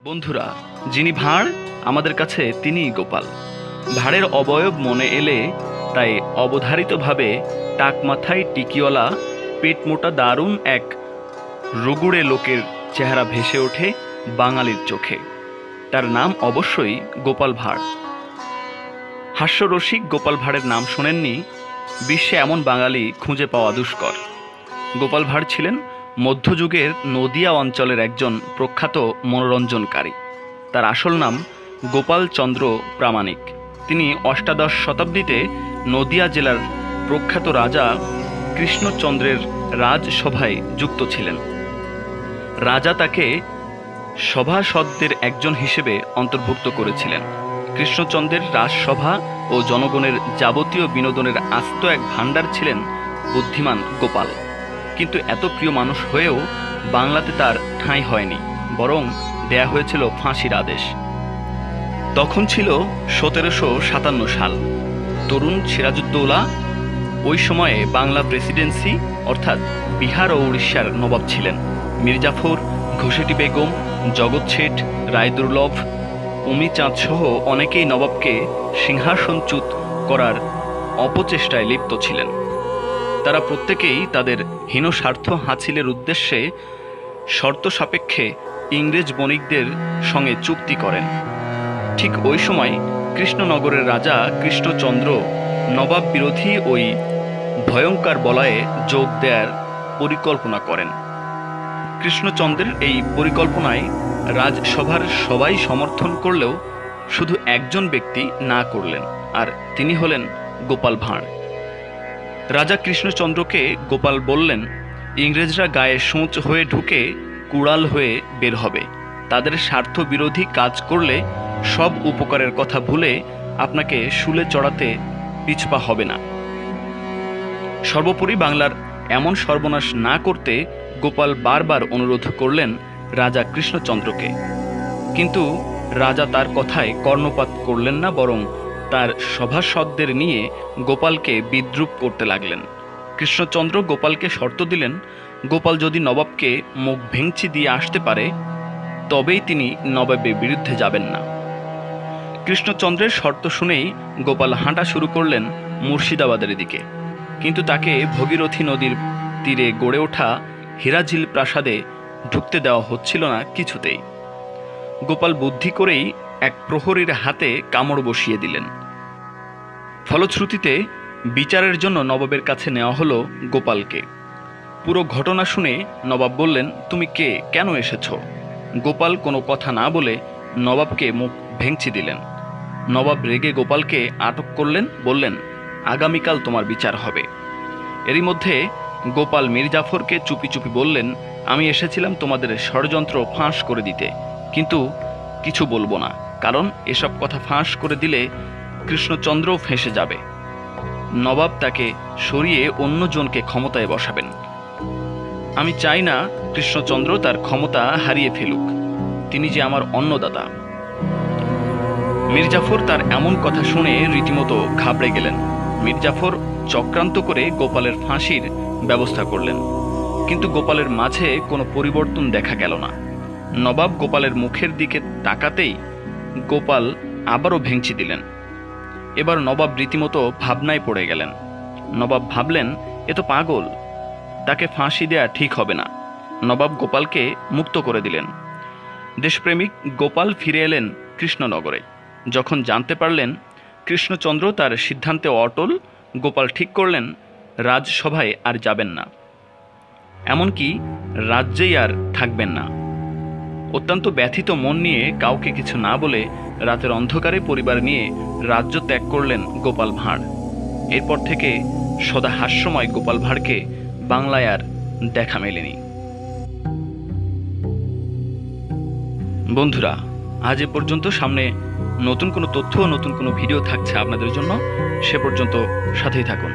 বন্ধুরা, যিনি ভাঁড় আমাদের কাছে তিনিই গোপাল। ভাঁড়ের অবয়ব মনে এলে তাই অবধারিতভাবে টাক মাথায় টিকিওয়ালা পেট মোটা দারুণ এক রগুড়ে লোকের চেহারা ভেসে ওঠে বাঙালির চোখে। তার নাম অবশ্যই গোপাল ভাঁড়। হাস্যরসিক গোপাল ভাঁড়ের নাম শোনেননি? বিশ্বে এমন বাঙালি খুঁজে পাওয়া দুষ্কর। গোপাল ভাঁড় ছিলেন মধ্যযুগের নদিয়া অঞ্চলের একজন প্রখ্যাত মনোরঞ্জনকারী। তার আসল নাম গোপাল চন্দ্র প্রামাণিক। তিনি অষ্টাদশ শতাব্দীতে নদিয়া জেলার প্রখ্যাত রাজা কৃষ্ণচন্দ্রের রাজসভায় যুক্ত ছিলেন। রাজা তাকে সভাসদদের একজন হিসেবে অন্তর্ভুক্ত করেছিলেন। কৃষ্ণচন্দ্রের রাজসভা ও জনগণের যাবতীয় বিনোদনের আস্ত এক ভাণ্ডার ছিলেন বুদ্ধিমান গোপাল। কিন্তু এত প্রিয় মানুষ হয়েও বাংলাতে তার ঠাঁই হয়নি, বরং দেয়া হয়েছিল ফাঁসির আদেশ। তখন ছিল 1757 সাল। তরুণ সিরাজউদ্দৌলা ওই সময়ে বাংলা প্রেসিডেন্সি অর্থাৎ বিহার ও উড়িষ্যার নবাব ছিলেন। মির্জাফর, ঘোষেটি বেগম, জগৎ শেঠ, রায়দুর্লভ, অমিচাঁদ সহ অনেকেই নবাবকে সিংহাসনচ্যুত করার অপচেষ্টায় লিপ্ত ছিলেন। তারা প্রত্যেকেই তাদের হীন স্বার্থ হাসিলের উদ্দেশ্যে শর্ত সাপেক্ষে ইংরেজ বণিকদের সঙ্গে চুক্তি করেন। ঠিক ওই সময় কৃষ্ণনগরের রাজা কৃষ্ণচন্দ্র নবাব বিরোধী ওই ভয়ঙ্কর বলয়ে যোগ দেওয়ার পরিকল্পনা করেন। কৃষ্ণচন্দ্রের এই পরিকল্পনায় রাজসভার সবাই সমর্থন করলেও শুধু একজন ব্যক্তি না করলেন, আর তিনি হলেন গোপাল ভাঁড়। রাজা কৃষ্ণচন্দ্রকে গোপাল বললেন, ইংরেজরা গায়ে সূঁচ হয়ে ঢুকে কুড়াল হয়ে বের হবে। তাদের স্বার্থ বিরোধী কাজ করলে সব উপকারের কথা ভুলে আপনাকে শুলে চড়াতে পিছপা হবে না। সর্বোপরি বাংলার এমন সর্বনাশ না করতে গোপাল বারবার অনুরোধ করলেন রাজা কৃষ্ণচন্দ্রকে। কিন্তু রাজা তার কথায় কর্ণপাত করলেন না, বরং তার সভাসদদের নিয়ে গোপালকে বিদ্রূপ করতে লাগলেন। কৃষ্ণচন্দ্র গোপালকে শর্ত দিলেন, গোপাল যদি নবাবকে মুখ ভেঙচি দিয়ে আসতে পারে তবেই তিনি নবাবের বিরুদ্ধে যাবেন না। কৃষ্ণচন্দ্রের শর্ত শুনেই গোপাল হাঁটা শুরু করলেন মুর্শিদাবাদের দিকে। কিন্তু তাকে ভগীরথী নদীর তীরে গড়ে ওঠা হীরাঝিল প্রাসাদে ঢুকতে দেওয়া হচ্ছিল না কিছুতেই। গোপাল বুদ্ধি করেই এক প্রহরীর হাতে কামড় বসিয়ে দিলেন। ফলশ্রুতিতে বিচারের জন্য নবাবের কাছে নেওয়া হলো গোপালকে। পুরো ঘটনা শুনে নবাব বললেন, তুমি কে, কেন এসেছ? গোপাল কোনো কথা না বলে নবাবকে মুখ ভেঙচি দিলেন। নবাব রেগে গোপালকে আটক করলেন, বললেন, আগামীকাল তোমার বিচার হবে। এরই মধ্যে গোপাল মির্জাফরকে চুপি চুপি বললেন, আমি এসেছিলাম তোমাদের ষড়যন্ত্র ফাঁস করে দিতে, কিন্তু কিছু বলবো না, কারণ এসব কথা ফাঁস করে দিলে কৃষ্ণচন্দ্রও ফেঁসে যাবে। নবাব তাকে সরিয়ে অন্যজনকে ক্ষমতায় বসাবেন। আমি চাই না কৃষ্ণচন্দ্র তার ক্ষমতা হারিয়ে ফেলুক, তিনি যে আমার অন্নদাতা। মির্জাফর তার এমন কথা শুনে রীতিমতো ঘাবড়ে গেলেন। মির্জাফর চক্রান্ত করে গোপালের ফাঁসির ব্যবস্থা করলেন, কিন্তু গোপালের মাঝে কোনো পরিবর্তন দেখা গেল না। নবাব গোপালের মুখের দিকে তাকাতেই গোপাল আবারও ভেঙচি দিলেন। এবার নবাব রীতিমতো ভাবনায় পড়ে গেলেন। নবাব ভাবলেন, এ তো পাগল, তাকে ফাঁসি দেয়া ঠিক হবে না। নবাব গোপালকে মুক্ত করে দিলেন। দেশপ্রেমিক গোপাল ফিরে এলেন কৃষ্ণনগরে। যখন জানতে পারলেন কৃষ্ণচন্দ্র তার সিদ্ধান্তে অটল, গোপাল ঠিক করলেন রাজসভায় আর যাবেন না, এমনকি রাজ্যেই আর থাকবেন না। অত্যন্ত ব্যথিত মন নিয়ে কাউকে কিছু না বলে রাতের অন্ধকারে পরিবার নিয়ে রাজ্য ত্যাগ করলেন গোপাল ভাঁড়। এরপর থেকে সদা হাস্যময় গোপাল ভাঁড়কে বাংলায় আর দেখা মেলেনি। বন্ধুরা, আজ এ পর্যন্ত। সামনে নতুন কোনো তথ্য ও নতুন কোনো ভিডিও থাকছে আপনাদের জন্য, সে পর্যন্ত সাথেই থাকুন।